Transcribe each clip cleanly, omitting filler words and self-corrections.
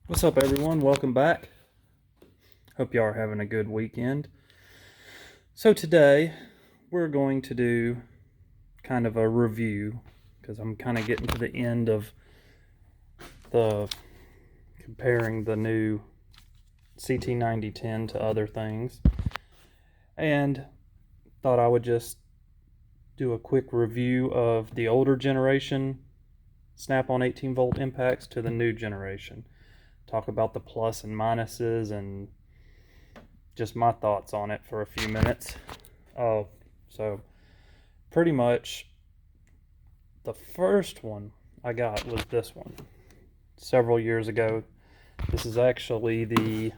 What's up, everyone? Welcome back. Hope y'all are having a good weekend. So today we're going to do kind of a review because I'm kind of getting to the end of the comparing the new ct9010 to other things, and thought I would just do a quick review of the older generation snap-on 18-volt impacts to the new generation. Talk about the plus and minuses and just my thoughts on it for a few minutes. So pretty much the first one I got was this one several years ago. This is actually the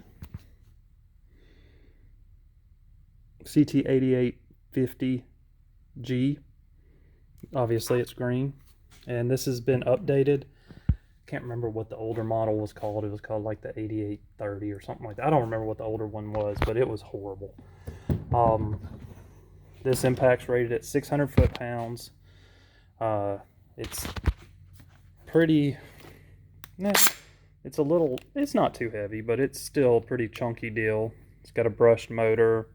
ct8850G. Obviously it's green, and this has been updated. Can't remember what the older model was called. It was called like the 8830 or something like that. I don't remember what the older one was, but it was horrible. This impact's rated at 600 foot-pounds. It's pretty, it's not too heavy, but it's still a pretty chunky deal. It's got a brushed motor.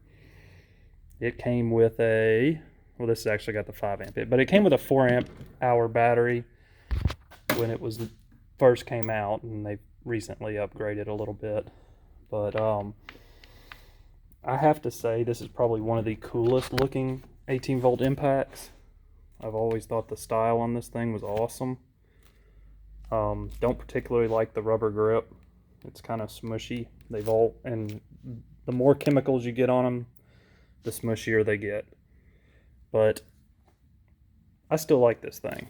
It came with this has actually got the 5 amp, but it came with a 4 amp hour battery when it was first came out, and they've recently upgraded a little bit. But I have to say, this is probably one of the coolest looking 18-volt impacts. I've always thought the style on this thing was awesome. Don't particularly like the rubber grip. It's kind of smushy. And the more chemicals you get on them, the smushier they get. But I still like this thing.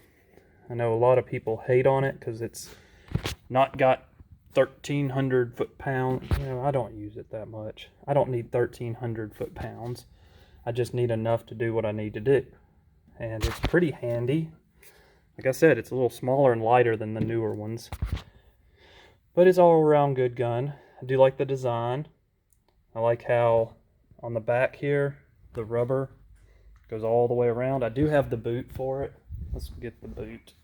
I know a lot of people hate on it because it's not got 1,300 foot-pounds. I don't use it that much. I don't need 1,300 foot-pounds. I just need enough to do what I need to do. And it's pretty handy. Like I said, it's a little smaller and lighter than the newer ones. But it's all around good gun. I do like the design. I like how on the back here, the rubber goes all the way around. I do have the boot for it. Let's get the boot.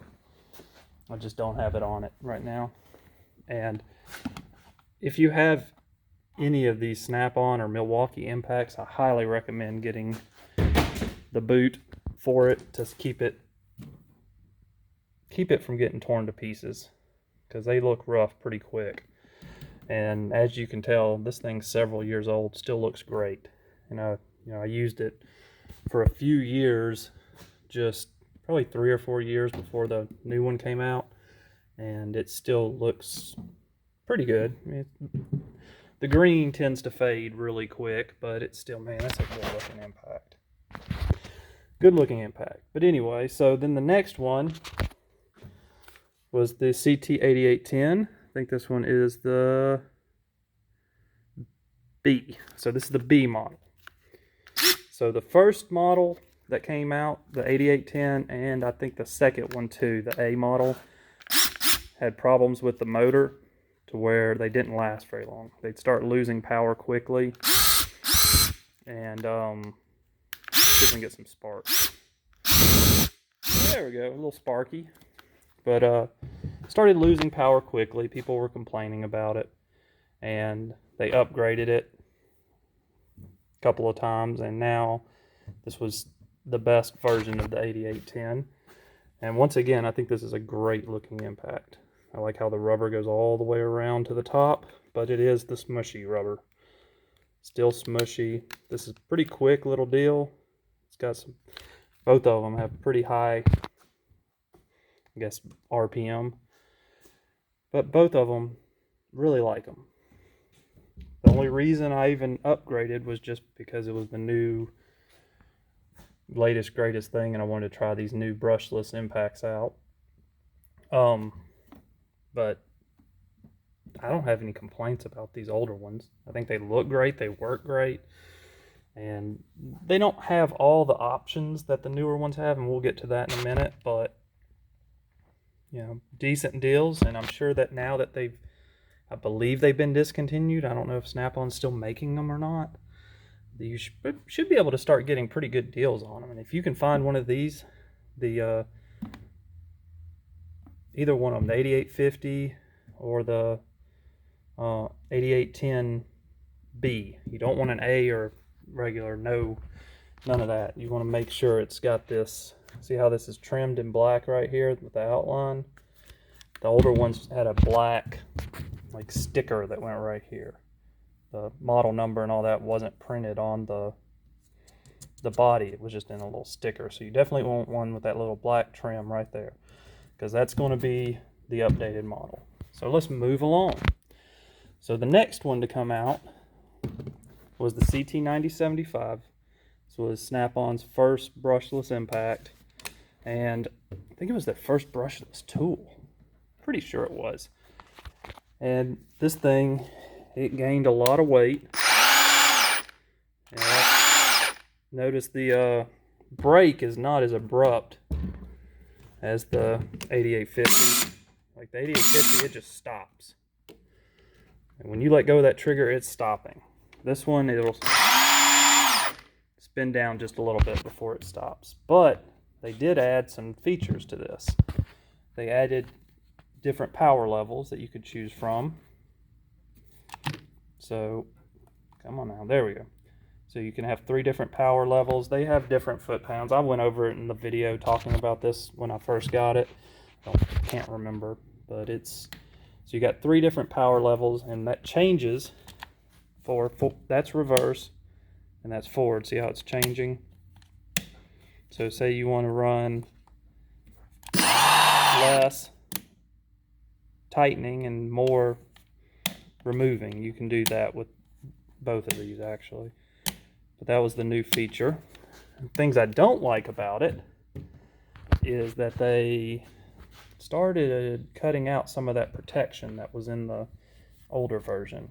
I just don't have it on it right now. And if you have any of these Snap-on or Milwaukee impacts, I highly recommend getting the boot for it to keep it from getting torn to pieces, because they look rough pretty quick. And as you can tell, this thing's several years old, still looks great. I used it for a few years, just probably 3 or 4 years before the new one came out, and it still looks pretty good. The green tends to fade really quick, but it's still, man, that's a good looking impact. Good looking impact. But anyway, so then the next one was the ct8810. I think this one is the B. So this is the B model. So the first model that came out, the 8810, and I think the second one too, the A model, had problems with the motor to where they didn't last very long. They'd start losing power quickly, and see if we can get some sparks. There we go, a little sparky. But started losing power quickly. People were complaining about it, and they upgraded it a couple of times, and now this was the best version of the 8810. And once again, I think this is a great looking impact. I like how the rubber goes all the way around to the top, but it is the smushy rubber. Still smushy. This is a pretty quick little deal. It's got both of them have pretty high, I guess, RPM. But both of them, really like them. The only reason I even upgraded was just because it was the new latest greatest thing, and I wanted to try these new brushless impacts out. But I don't have any complaints about these older ones. I think they look great, they work great, and they don't have all the options that the newer ones have, and we'll get to that in a minute. But decent deals, and I'm sure that now that I believe they've been discontinued. I don't know if Snap-on's still making them or not. You should be able to start getting pretty good deals on them. And if you can find one of these, either one of them, the 8850 or the 8810B. You don't want an A or regular, no, none of that. You want to make sure it's got this, see how this is trimmed in black right here with the outline? The older ones had a black like sticker that went right here. The model number and all that wasn't printed on the body, it was just in a little sticker. So you definitely want one with that little black trim right there, because that's going to be the updated model. So let's move along. So the next one to come out was the ct9075. This was Snap-on's first brushless impact, and I think it was their first brushless tool. Pretty sure it was. And this thing, it gained a lot of weight. Notice the brake is not as abrupt as the 8850. Like the 8850, it just stops. And when you let go of that trigger, it's stopping. This one, it'll spin down just a little bit before it stops. But they did add some features to this. They added different power levels that you could choose from. So, come on now, there we go. So you can have 3 different power levels. They have different foot-pounds. I went over it in the video talking about this when I first got it. I can't remember, but it's, so you got 3 different power levels, and that changes for that's reverse, and that's forward. See how it's changing? So say you want to run less tightening and more removing. You can do that with both of these actually. But that was the new feature. And things I don't like about it is that they started cutting out some of that protection that was in the older version.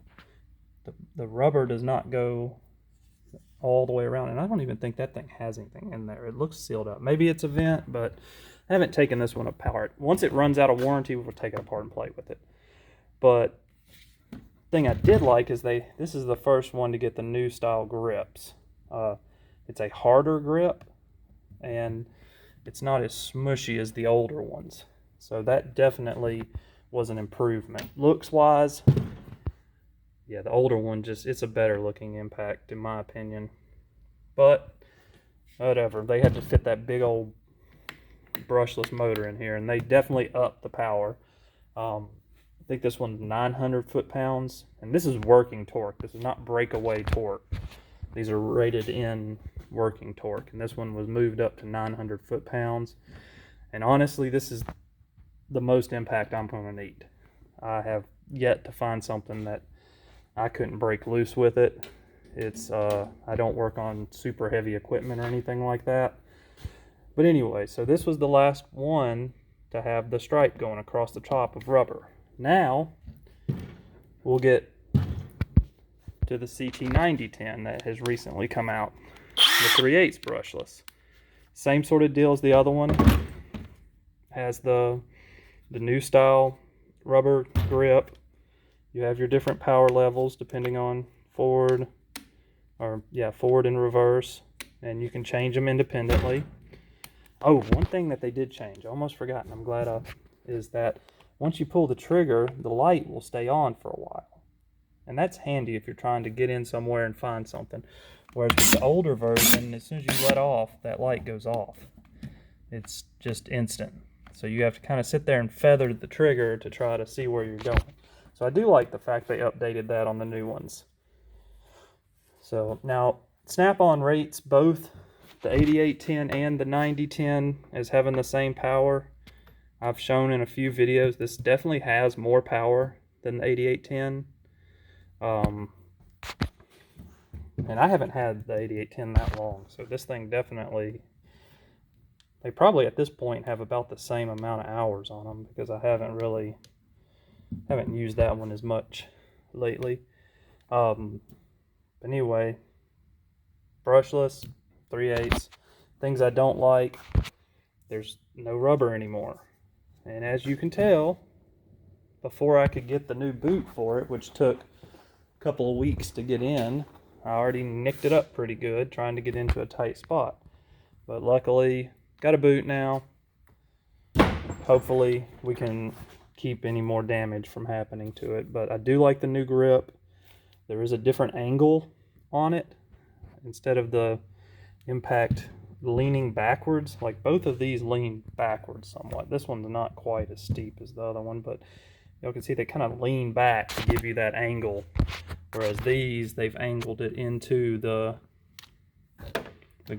The rubber does not go all the way around, and I don't even think that thing has anything in there. It looks sealed up. Maybe it's a vent, but I haven't taken this one apart. Once it runs out of warranty, we'll take it apart and play with it. But thing I did like is this is the first one to get the new style grips. It's a harder grip, and it's not as smushy as the older ones. So that definitely was an improvement. Looks wise, yeah, the older one it's a better looking impact in my opinion. But whatever, they had to fit that big old brushless motor in here, and they definitely upped the power. I think this one's 900 foot-pounds, and this is working torque. This is not breakaway torque. These are rated in working torque, and this one was moved up to 900 foot-pounds. And honestly, this is the most impact I'm going to need. I have yet to find something that I couldn't break loose with it. It's I don't work on super heavy equipment or anything like that. But anyway, so this was the last one to have the stripe going across the top of rubber. Now we'll get to the ct9010 that has recently come out, the 3/8 brushless. Same sort of deal as the other one. Has the new style rubber grip. You have your different power levels depending on forward and reverse, and you can change them independently. Oh, one thing that they did change, I almost forgot, and I'm glad is that once you pull the trigger, the light will stay on for a while. And that's handy if you're trying to get in somewhere and find something. Whereas with the older version, as soon as you let off, that light goes off. It's just instant. So you have to kind of sit there and feather the trigger to try to see where you're going. So I do like the fact they updated that on the new ones. So now Snap-on rates both the 8810 and the 9010 as having the same power. I've shown in a few videos this definitely has more power than the 8810. And I haven't had the 8810 that long, so this thing definitely, they probably at this point have about the same amount of hours on them, because I haven't used that one as much lately. Anyway, brushless, 3/8. Things I don't like, there's no rubber anymore. And as you can tell, before I could get the new boot for it, which took a couple of weeks to get in, I already nicked it up pretty good trying to get into a tight spot. But luckily, got a boot now. Hopefully we can keep any more damage from happening to it. But I do like the new grip. There is a different angle on it. Instead of the impact leaning backwards, like both of these lean backwards somewhat. This one's not quite as steep as the other one, but you can see they kind of lean back to give you that angle. Whereas these, they've angled it into the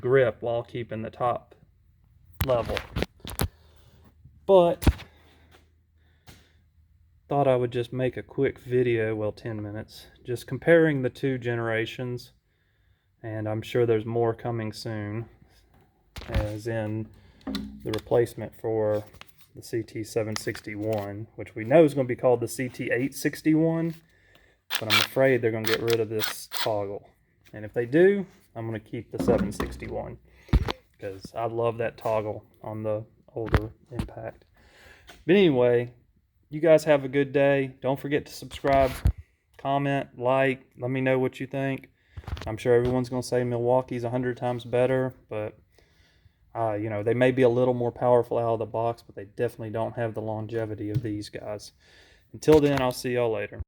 grip while keeping the top level. But thought I would just make a quick video, well 10 minutes, just comparing the two generations, and I'm sure there's more coming soon, as in the replacement for the CT761, which we know is going to be called the ct8861, but I'm afraid they're going to get rid of this toggle. And if they do, I'm going to keep the 761 because I love that toggle on the older Impact. But anyway, you guys have a good day. Don't forget to subscribe, comment, like, let me know what you think. I'm sure everyone's going to say Milwaukee's 100 times better, but you know, they may be a little more powerful out of the box, but they definitely don't have the longevity of these guys. Until then, I'll see y'all later.